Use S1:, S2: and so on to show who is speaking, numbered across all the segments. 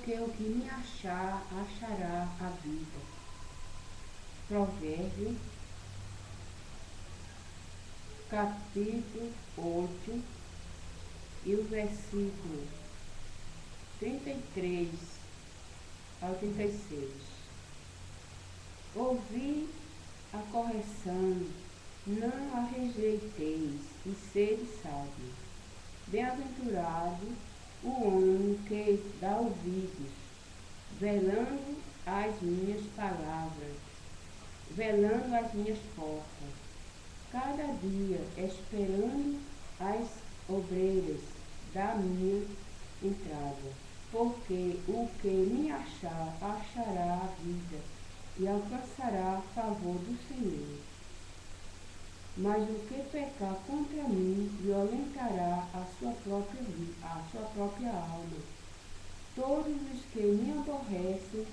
S1: porque o que me achar, achará a vida. Provérbio, capítulo 8, e o versículo 33 ao 36. Ouvi a correção, não a rejeiteis, e sede sábio. Bem-aventurado o homem que dá ouvidos, velando as minhas palavras, velando as minhas portas, cada dia esperando as obreiras da minha entrada, porque o que me achar, achará a vida e alcançará favor do Senhor. Mas o que pecar contra mim violentará a sua própria alma. Todos os que me aborrecem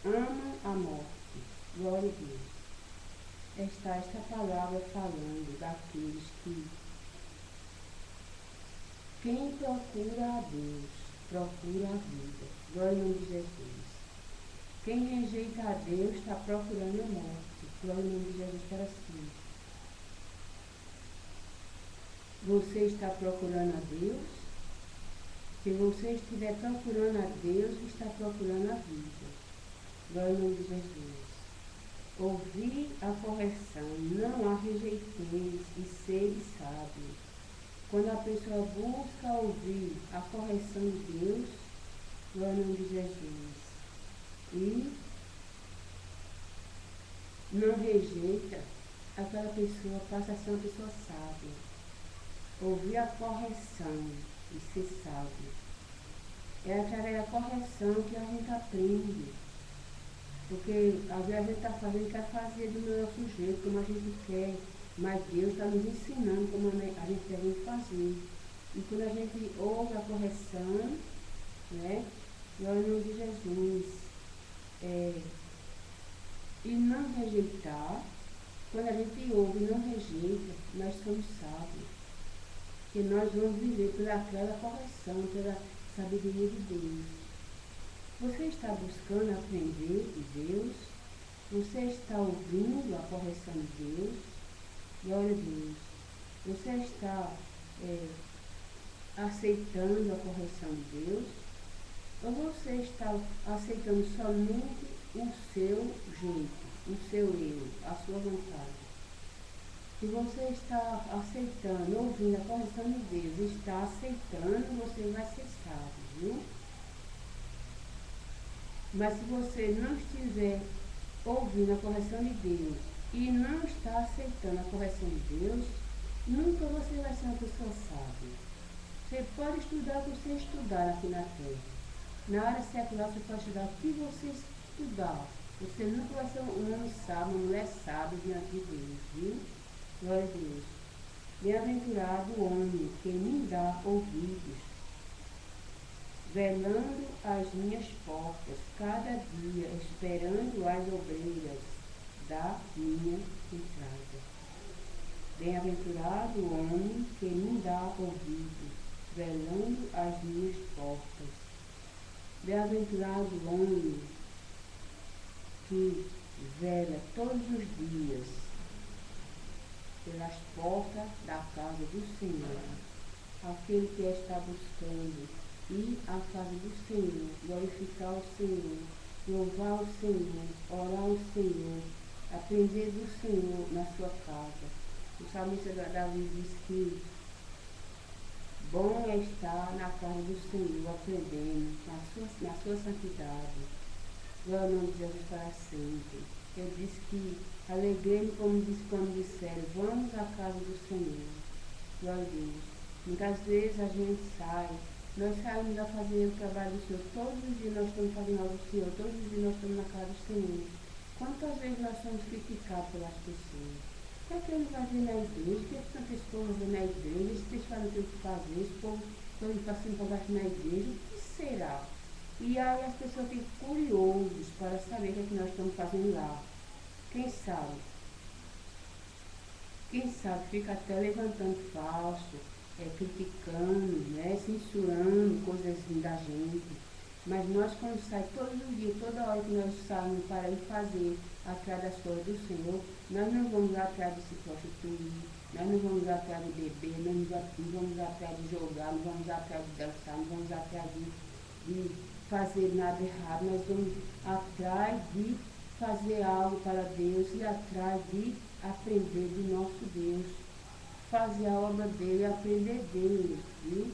S1: amam a morte. Glória a Deus. Está esta palavra falando daqueles que quem procura a Deus, procura a vida. Glória ao nome de Jesus. Quem rejeita a Deus está procurando a morte. Glória ao nome de Jesus para si. Você está procurando a Deus? Se você estiver procurando a Deus, está procurando a vida. Glória ao nome de Jesus. Ouvi a correção, não a rejeiteis, e sede sábio. Quando a pessoa busca ouvir a correção de Deus, glória ao nome de Jesus, e não rejeita, aquela pessoa passa a ser uma pessoa sábia. Ouvir a correção e ser sábio. É através da correção que a gente aprende. Porque às vezes a gente está fazendo, quer fazer do nosso jeito, como a gente quer. Mas Deus está nos ensinando como a gente deve fazer. E quando a gente ouve a correção, né? Glória ao nome de Jesus. E não rejeitar, quando a gente ouve e não rejeita, nós somos sábios. Que nós vamos viver pelaquela correção, pela sabedoria de Deus. Você está buscando aprender de Deus? Você está ouvindo a correção de Deus? Glória a Deus. Você está aceitando a correção de Deus? Ou você está aceitando somente o seu jeito, o seu eu, a sua vontade? Se você está aceitando, ouvindo a correção de Deus, está aceitando, você vai ser sábio, viu? Mas se você não estiver ouvindo a correção de Deus e não está aceitando a correção de Deus, nunca você vai ser uma pessoa sábia. Você pode estudar o que você estudar aqui na Terra. Na área secular você pode estudar o que você estudar. Você nunca vai ser um homem sábio, uma mulher sábia diante de Deus, viu? Glória a Deus. Bem-aventurado o homem que me dá ouvidos, velando as minhas portas, cada dia esperando as obreiras da minha entrada. Bem-aventurado o homem que me dá ouvidos, velando as minhas portas. Bem-aventurado o homem que vela todos os dias pelas portas da casa do Senhor, aquele que está buscando ir à casa do Senhor, glorificar o Senhor, louvar o Senhor, orar ao Senhor, aprender do Senhor na sua casa. O salmista Davi diz que bom é estar na casa do Senhor, aprendendo na sua santidade. Glória ao nome de Jesus para sempre. Ele disse que alegrei-me como disse quando disseram, vamos à casa do Senhor. Glória a Deus. Muitas vezes a gente sai, nós saímos a fazer o trabalho do Senhor, todos os dias nós estamos fazendo algo do Senhor, todos os dias nós estamos na casa do Senhor. Quantas vezes nós somos criticados pelas pessoas? Por que ele vai vir na igreja? Por que tantas pessoas vêm na igreja? Esse pessoal não tem o que fazer, esse povo todo passando por baixo na igreja, o que será? E aí as pessoas ficam curiosas para saber o que nós estamos fazendo lá. Quem sabe? Quem sabe fica até levantando falso, criticando, né, censurando coisas assim da gente. Mas nós, quando sai todos os dias, toda hora que nós saímos para ir fazer atrás das coisas do Senhor, nós não vamos atrás de se prostituir, nós não vamos atrás de beber, nós não vamos atrás de jogar, não vamos atrás de dançar, não vamos atrás de fazer nada errado, nós vamos atrás de fazer algo para Deus e atrás de aprender do nosso Deus, fazer a obra dele, aprender dele, viu?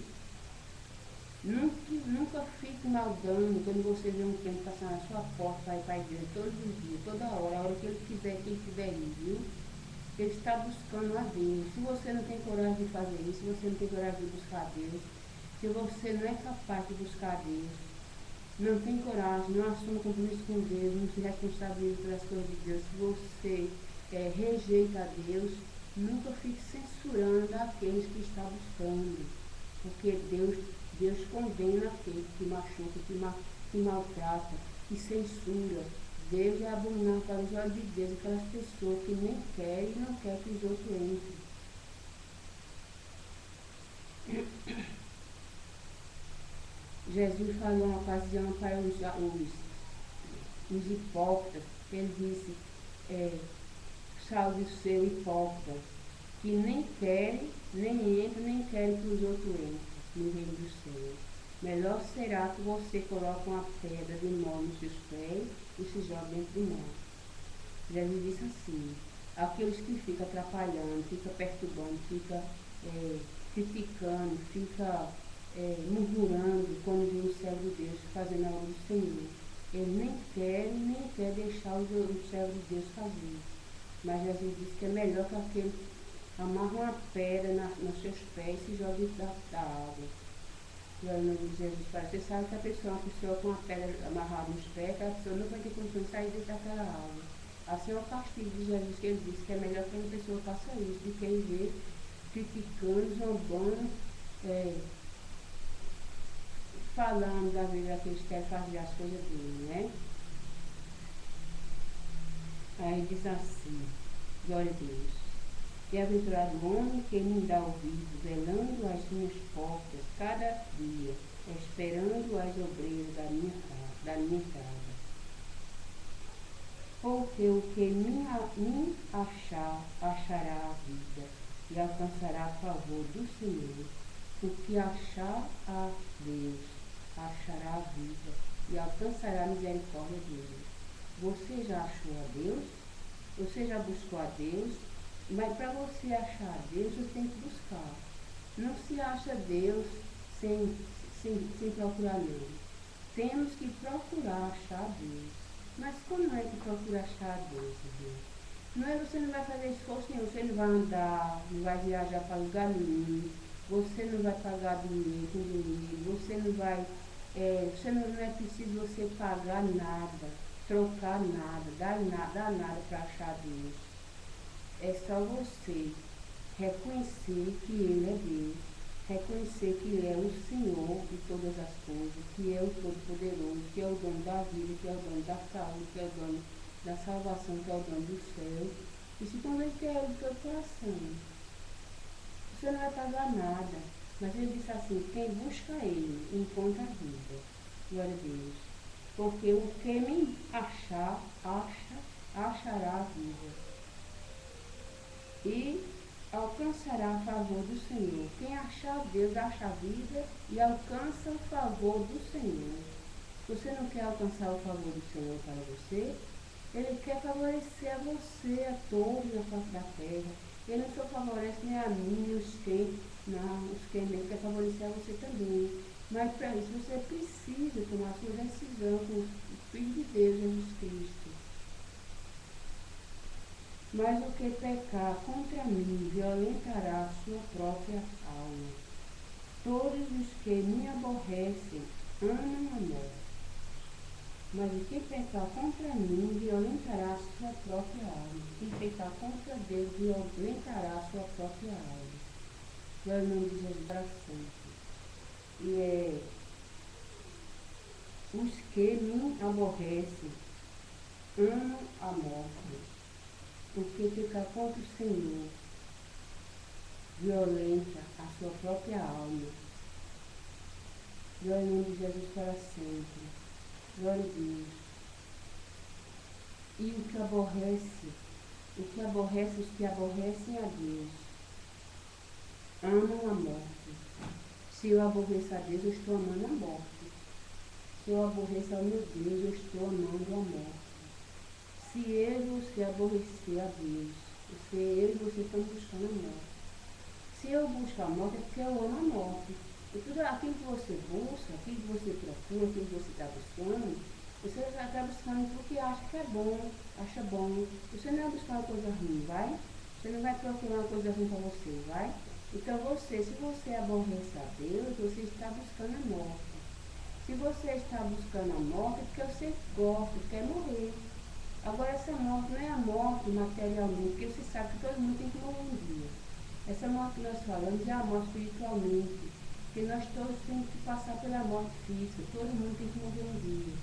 S1: Nunca fique maldando quando você vê um crente passar na sua porta para ir para a igreja todos os dias, toda hora, a hora que ele quiser, que ele estiver aí, viu? Ele está buscando a Deus. Se você não tem coragem de fazer isso, se você não tem coragem de buscar a Deus, se você não é capaz de buscar a Deus, não tem coragem, não assume compromisso com Deus, não se responsabiliza pelas coisas de Deus, se você rejeita a Deus, nunca fique censurando aqueles que estão buscando. Porque Deus condena aquele que machuca, que maltrata, que censura. Deus é abominável para os olhos de Deus, aquelas pessoas que nem querem e não querem que os outros entrem. Jesus falou uma ocasião para os hipócritas. Ele disse, salve o seu hipócrita, que nem querem, nem entram, nem querem que os outros entrem no reino do Senhor. Melhor será que você coloque uma pedra de mão nos seus pés e se jogue dentro do mar. Jesus disse assim, aqueles que ficam atrapalhando, ficam perturbando, ficam criticando, ficam murmurando quando vê o servo de Deus fazendo a obra do Senhor. Eles nem quer deixar o servo de Deus fazer. Mas Jesus disse que é melhor que aquele amarra uma pedra nos seus pés e se joga dentro da água. E aí nome de Jesus, você sabe que uma pessoa com uma pedra amarrada nos pés, aquela pessoa não vai ter condição de sair dentro daquela água. Assim é o castigo de Jesus, que ele disse que é melhor que uma pessoa faça isso do que viver criticando, zombando, falando da vida daqueles que querem fazer as coisas dele, né? Aí diz assim, glória a Deus. Bem-aventurado o homem que me dá ouvido, velando as minhas portas cada dia, esperando as obreiras da minha casa. Porque o que me achar, achará a vida e alcançará a favor do Senhor. O que achar a Deus, achará a vida e alcançará a misericórdia dele. Você já achou a Deus? Você já buscou a Deus? Mas para você achar a Deus, você tem que buscar. Não se acha Deus sem procurar não. Temos que procurar achar a Deus. Mas como é que procura achar a Deus? Não é, você não vai fazer esforço nenhum, você não vai andar, não vai viajar para lugar nenhum, você não vai pagar dinheiro com dinheiro, você não vai, não é preciso você pagar nada, trocar nada, dar nada para achar Deus. É só você reconhecer que Ele é Deus, reconhecer que Ele é o Senhor de todas as coisas, que é o Todo-Poderoso, que é o dono da vida, que é o dono da saúde, que é o dono da salvação, que é o dono do céu. E se converter a Ele de todo coração, você não vai pagar nada. Mas Ele disse assim, quem busca Ele encontra a vida. Glória a Deus. Porque o que me achar, achará a vida. E alcançará a favor do Senhor. Quem achar Deus, acha a vida e alcança o favor do Senhor. Você não quer alcançar o favor do Senhor para você? Ele quer favorecer a você, a todos na face da terra. Ele não só favorece nem a mim, nem os crentes, não, os crentes, ele quer favorecer a você também. Mas para isso você precisa tomar sua decisão com o Filho de Deus, Jesus Cristo. Mas o que pecar contra mim violentará a sua própria alma. Todos os que me aborrecem amam a morte. Mas o que pecar contra mim violentará a sua própria alma. Quem pecar contra Deus violentará a sua própria alma. Glória ao nome de Jesus Santo. E os que me aborrecem amam a morte. Porque pecar contra o Senhor violenta a sua própria alma. Glória em nome de Jesus para sempre. Glória a Deus. E os que aborrecem a Deus, amam a morte. Se eu aborreço a Deus, eu estou amando a morte. Se eu aborreço ao meu Deus, eu estou amando a morte. Se eu e você aborrecer a Deus, eu e você estamos buscando a morte. Se eu busco a morte, é porque eu amo a morte. E tudo aquilo que você busca, aquilo que você procura, aquilo que você está buscando, você está buscando porque acha que é bom, acha bom. Você não vai buscar uma coisa ruim, vai? Você não vai procurar uma coisa ruim para você, vai? Então se você aborrece a Deus, você está buscando a morte. Se você está buscando a morte, é porque você gosta, quer morrer. Agora essa morte não é a morte materialmente, porque você sabe que todo mundo tem que morrer um dia. Essa morte que nós falamos é a morte espiritualmente, porque nós todos temos que passar pela morte física, todo mundo tem que morrer um dia.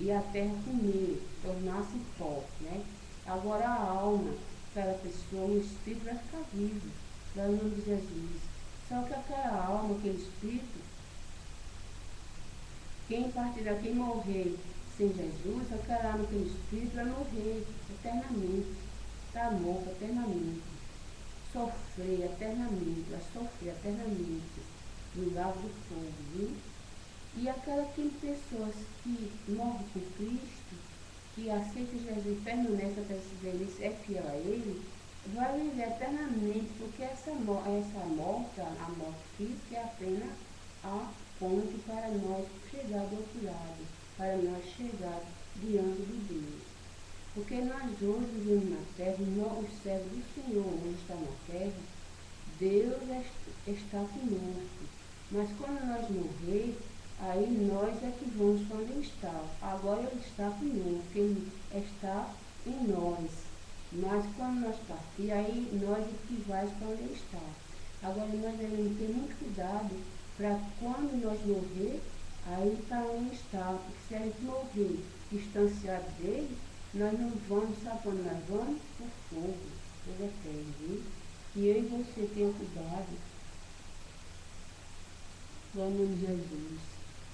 S1: E a terra comer, tornar-se pó, né? Agora a alma, aquela pessoa, o espírito vai ficar vivo, no nome de Jesus. Só que aquela alma, aquele espírito, quem partirá, quem morrer sem Jesus, aquela alma, aquele espírito vai morrer eternamente, está morto eternamente, sofrer eternamente, vai sofrer eternamente no lago do fogo, viu? E aquelas pessoas que morrem com Cristo, que aceitam Jesus e permanecem até se velhice, é fiel a Ele, vai viver eternamente, porque essa morte, a morte física, é apenas a ponte para nós chegar do outro lado, para nós chegar diante de Deus. Porque nós hoje vivemos na terra, os servos do Senhor hoje estão na terra, Deus está conosco. Mas quando nós morrer, aí nós é que vamos para onde Ele está. Agora Ele está conosco, Ele está em nós. Mas quando nós partir, aí nós é que vai para onde Ele está. Agora nós devemos ter muito cuidado para quando nós morrer, aí para onde Ele está. Porque se a gente morrer distanciado dele, nós não vamos, sabe quando nós vamos? Por fogo eterno, viu? E eu e você tenham cuidado. No nome de Jesus.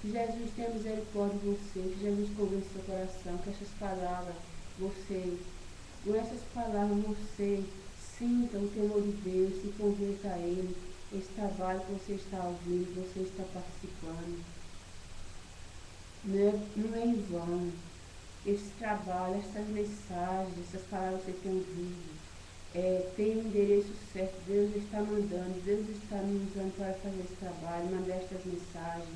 S1: Que Jesus tenha misericórdia de você, que Jesus convença seu coração, que essas palavras, com essas palavras você sinta o temor de Deus, se converta a Ele, esse trabalho que você está ouvindo, você está participando. Não é em vão. Esse trabalho, essas mensagens, essas palavras que você tem ouvido, tem um endereço certo, Deus está mandando, Deus está me usando para fazer esse trabalho, mandar estas mensagens.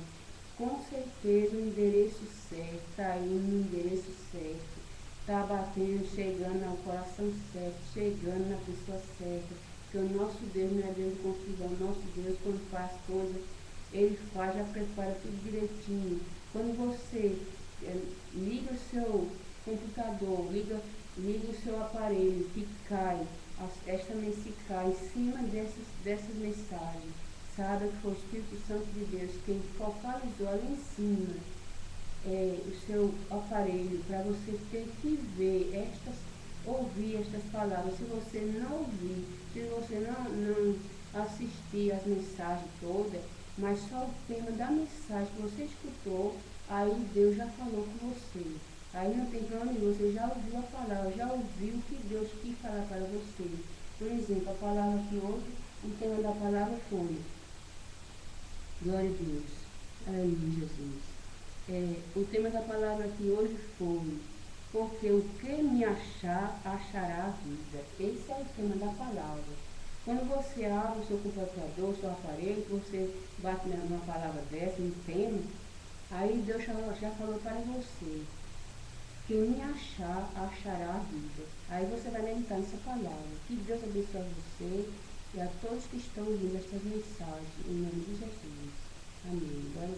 S1: Com certeza o endereço certo, está indo no endereço certo, está batendo, chegando ao coração certo, chegando na pessoa certa, porque o nosso Deus não é Deus de confusão, o nosso Deus quando faz coisas, Ele faz, já prepara tudo direitinho. Quando você liga o seu computador, liga o seu aparelho, que cai, esta mensagem cai em cima dessas mensagens, sabe que foi o Espírito Santo de Deus quem focalizou ali em cima o seu aparelho, para você ter que ver ouvir estas palavras. Se você não ouvir, se você não assistir as mensagens todas, mas só o tema da mensagem que você escutou, aí Deus já falou com você. Aí não tem problema nenhum, você já ouviu a palavra, já ouviu o que Deus quis falar para você. Por exemplo, a palavra que hoje, o tema da palavra foi glória a Deus, aleluia, Jesus. O tema da palavra aqui hoje foi porque o que me achar, achará a vida. Esse é o tema da palavra. Quando você abre o seu computador, o seu aparelho, você bate numa palavra dessa, um tema, aí Deus já falou para você. Quem me achar, achará a vida. Aí você vai meditar nessa palavra. Que Deus abençoe você e a todos que estão ouvindo estas mensagens. Em nome de Jesus. Amém.